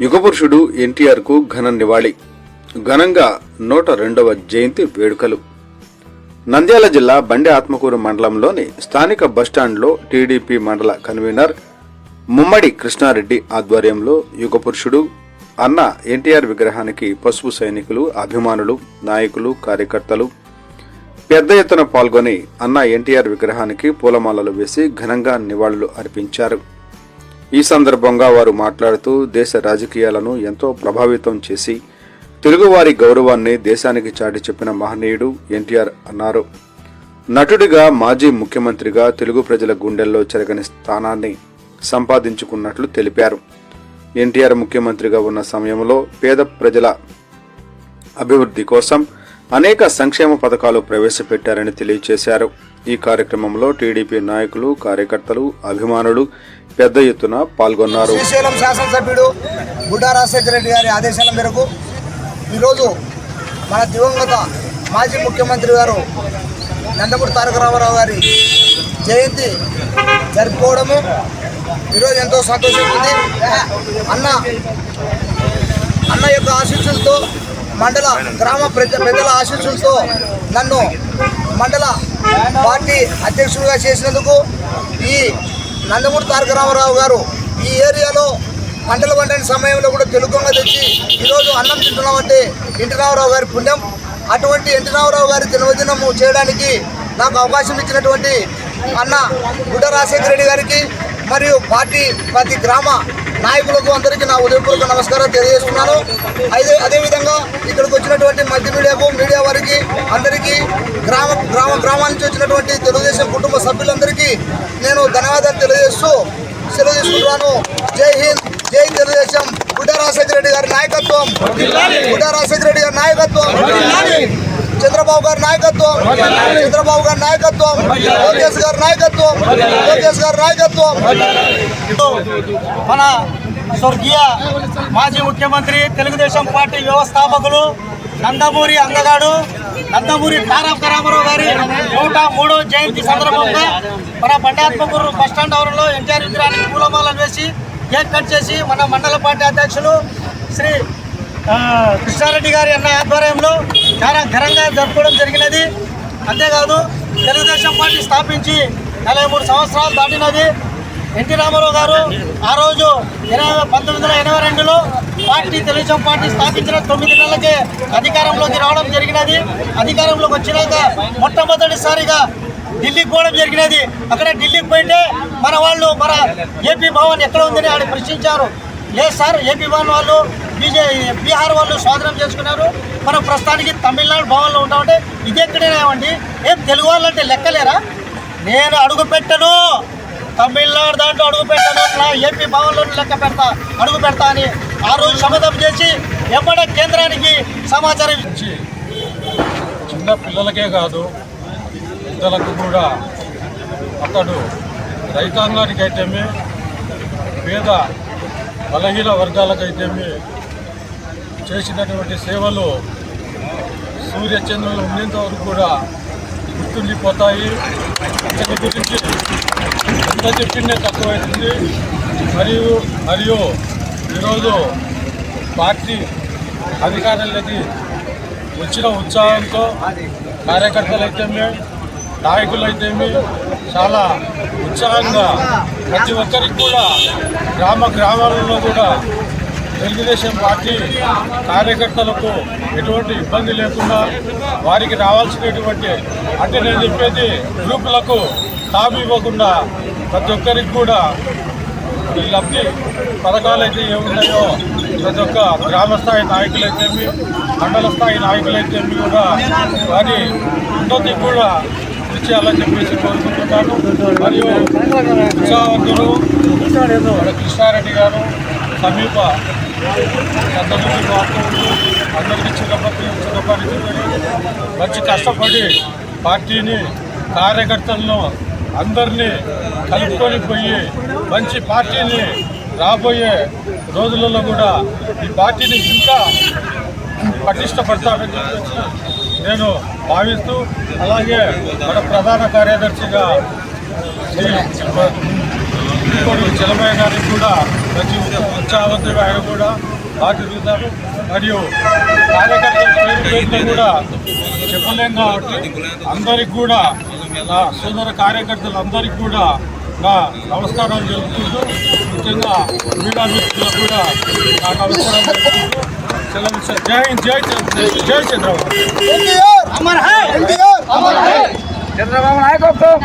యుగపురుషుడు ఎన్టీఆర్ కు ఘన నివాళి. ఘనంగా 102వ జయంతి వేడుకలు. నంద్యాల జిల్లా బండి ఆత్మకూరు మండలంలోని స్థానిక బస్టాండ్లో టీడీపీ మండల కన్వీనర్ ముమ్మడి కృష్ణారెడ్డి ఆధ్వర్యంలో యుగపురుషుడు అన్న ఎన్టీఆర్ విగ్రహానికి పసుపు సైనికులు, అభిమానులు, నాయకులు, కార్యకర్తలు పెద్ద ఎత్తున పాల్గొని అన్న ఎన్టీఆర్ విగ్రహానికి పూలమాలలు వేసి ఘనంగా నివాళులు అర్పించారు. ఈ సందర్భంగా వారు మాట్లాడుతూ దేశ రాజకీయాలను ఎంతో ప్రభావితం చేసి తెలుగువారి గౌరవాన్ని దేశానికి చాటి చెప్పిన మహనీయుడు ఎన్టీఆర్ అన్నారు. నటుడిగా, మాజీ ముఖ్యమంత్రిగా తెలుగు ప్రజల గుండెల్లో చెరగని స్థానాన్ని సంపాదించుకున్నట్లు తెలిపారు. ఎన్టీఆర్ ముఖ్యమంత్రిగా ఉన్న సమయంలో పేద ప్రజల అభివృద్ధి కోసం అనేక సంక్షేమ పథకాలు ప్రవేశపెట్టారని తెలియజేశారు. ఈ కార్యక్రమంలో టీడీపీ నాయకులు, కార్యకర్తలు, అభిమానులు పెద్ద ఎత్తున పాల్గొన్నారు. శ్రీశైలం శాసనసభ్యుడు బుడ్డా రాజశేఖర రెడ్డి గారి ఆదేశాల మేరకు ఈరోజు మన దివంగత మాజీ ముఖ్యమంత్రి గారు నందమూరి తారక రామారావు గారి జయంతి జరుపుకోవడము ఈరోజు ఎంతో సంతోషంగా ఉంది. అన్న యొక్క ఆశీస్సులతో, మండల గ్రామ పెద్దల ఆశీస్సులతో నన్ను మండల పార్టీ అధ్యక్షుడిగా చేసినందుకు ఈ నందమూరి తారక రామారావు గారు ఈ ఏరియాలో పంటలు పండిన సమయంలో కూడా తెలుగుగా తెచ్చి ఈరోజు అన్నం తింటున్నామంటే ఎన్టీ రామారావు గారి పుణ్యం. అటువంటి ఎన్టీ రామారావు గారి జన్మదినము చేయడానికి నాకు అవకాశం ఇచ్చినటువంటి అన్న బుడ్డా రాజశేఖర రెడ్డి గారికి మరియు ప్రతి గ్రామ నాయకులకు అందరికీ నా ఉదయపూర్వక నమస్కారం తెలియజేస్తున్నాను. అదేవిధంగా ఇక్కడికి వచ్చినటువంటి మల్టీ మీడియా వారికి అందరికీ గ్రామాల నుంచి వచ్చినటువంటి తెలుగుదేశం కుటుంబ సభ్యులందరికీ నేను ధన్యవాదాలు తెలియజేస్తూ సెలవు తీసుకుంటున్నాను. జై హింద్, జై తెలుగుదేశం. బుడ్డా రాజశేఖర రెడ్డి గారి నాయకత్వం, బుడ్డా రాజశేఖర రెడ్డి గారి నాయకత్వం, చంద్రబాబు గారి నాయకత్వం, చంద్రబాబు గారి నాయకత్వం, లోకేష్ గారి నాయకత్వం, లోకేష్ గారి నాయకత్వం. మన స్వర్గీయ మాజీ ముఖ్యమంత్రి, తెలుగుదేశం పార్టీ వ్యవస్థాపకులు, నందమూరి అందగాడు నందమూరి తారక రామారావు గారి 103వ జయంతి సందర్భంగా మన బండి ఆత్మకూరు బస్టాండ్ ఆవరణలో ఎన్టీఆర్ విగ్రహానికి పూలమాలను వేసి కేక్ కట్ చేసి మన మండల పార్టీ అధ్యక్షులు శ్రీ కృష్ణారెడ్డి గారి అన్న ఆధ్వర్యంలో చాలా ఘనంగా జరుపుకోవడం జరిగినది. అంతేకాదు తెలుగుదేశం పార్టీ స్థాపించి 43 సంవత్సరాలు దాటినది. ఎన్టీ రామారావు గారు ఆ రోజు 1982లో తెలుగుదేశం పార్టీ స్థాపించిన 9 నెలలకే అధికారంలోకి రావడం జరిగినది. అధికారంలోకి వచ్చినాక మొట్టమొదటిసారిగా ఢిల్లీకి పోవడం జరిగినది. అక్కడ ఢిల్లీకి పోయింటే మన వాళ్ళు మన ఏపీ భవన్ ఎక్కడ ఉందని ఆడ ప్రశ్నించారు. లేదు సార్, ఏపీ భవన్ వాళ్ళు బీహార్ వాళ్ళు స్వాధీనం చేసుకున్నారు, మనం ప్రస్తుతానికి తమిళనాడు భవన్లో ఉంటామంటే ఇది ఎక్కడేనామండి, ఏం తెలుగు వాళ్ళు అంటే లెక్కలేరా? నేను అడుగు పెట్టను, తమిళనాడు దాంట్లో అడుగు పెట్టను, నా ఏపీ భవన్లో అడుగు పెడతా అని ఆ రోజు శపథం చేసి ఎమ్మడే కేంద్రానికి సమాచారం ఇచ్చి చిన్న పిల్లలకే కాదు పెద్దలకు కూడా అతడు రైతాంగానికైతేమి, పేద బలహీన వర్గాలకైతేమి చేసినటువంటి సేవలు సూర్యచంద్రులు ఉన్నంత వరకు కూడా గుర్తుండిపోతాయి. అతని గురించి ఎంత చెప్పిందే తక్కువైతుంది. మరియు ఈరోజు పార్టీ అధికారులకి వచ్చిన ఉత్సాహంతో కార్యకర్తలైతేమి, నాయకులైతేమి చాలా ఉత్సాహంగా ప్రతి ఒక్కరికి కూడా గ్రామాలలో కూడా తెలుగుదేశం పార్టీ కార్యకర్తలకు ఎటువంటి ఇబ్బంది లేకుండా వారికి రావాల్సినటువంటి, అంటే నేను చెప్పేది గ్రూపులకు తాము ఇవ్వకుండా ప్రతి ఒక్కరికి కూడా ఈ లబ్ధి పథకాలు అయితే ఏమున్నాయో ప్రతి ఒక్క గ్రామస్థాయి నాయకులైతేమి, మండల స్థాయి నాయకులైతేమి కూడా వారి ఉన్నతి కూడా ఇచ్చేయాలని చెప్పేసి కోరుకుంటున్నాను. మరియు ఉత్సాహవంతులు కృష్ణారెడ్డి గారు సమీప నందమూరి వార్తలు అందరికీ చిన్నపరిచిందని మంచి కష్టపడి పార్టీని, కార్యకర్తలను అందరినీ కలుపుకొని పోయి మంచి పార్టీని రాబోయే రోజులలో కూడా ఈ పార్టీని ఇంకా పటిష్టపడతామని చెప్పేసి నేను భావిస్తూ, అలాగే మన ప్రధాన కార్యదర్శిగా శ్రీ చలమయ్య గారికి కూడా మంచి ఉత్సాహవంతులు ఆయన కూడా బాగా తిరుగుతారు. మరియు కార్యకర్తల పేరుతో కూడా చెప్పలేం కాబట్టి అందరికి కూడా నా సోదర కార్యకర్తలందరికీ కూడా నా నమస్కారాలు జరుపుకుంటూ, ముఖ్యంగా మీడియా మిత్రులకు కూడా నా నమస్కారాలు జరుపుకుంటూ సెలవు. జై హింద్, జై చంద్రబాబు. చంద్రబాబు నాయకత్వం.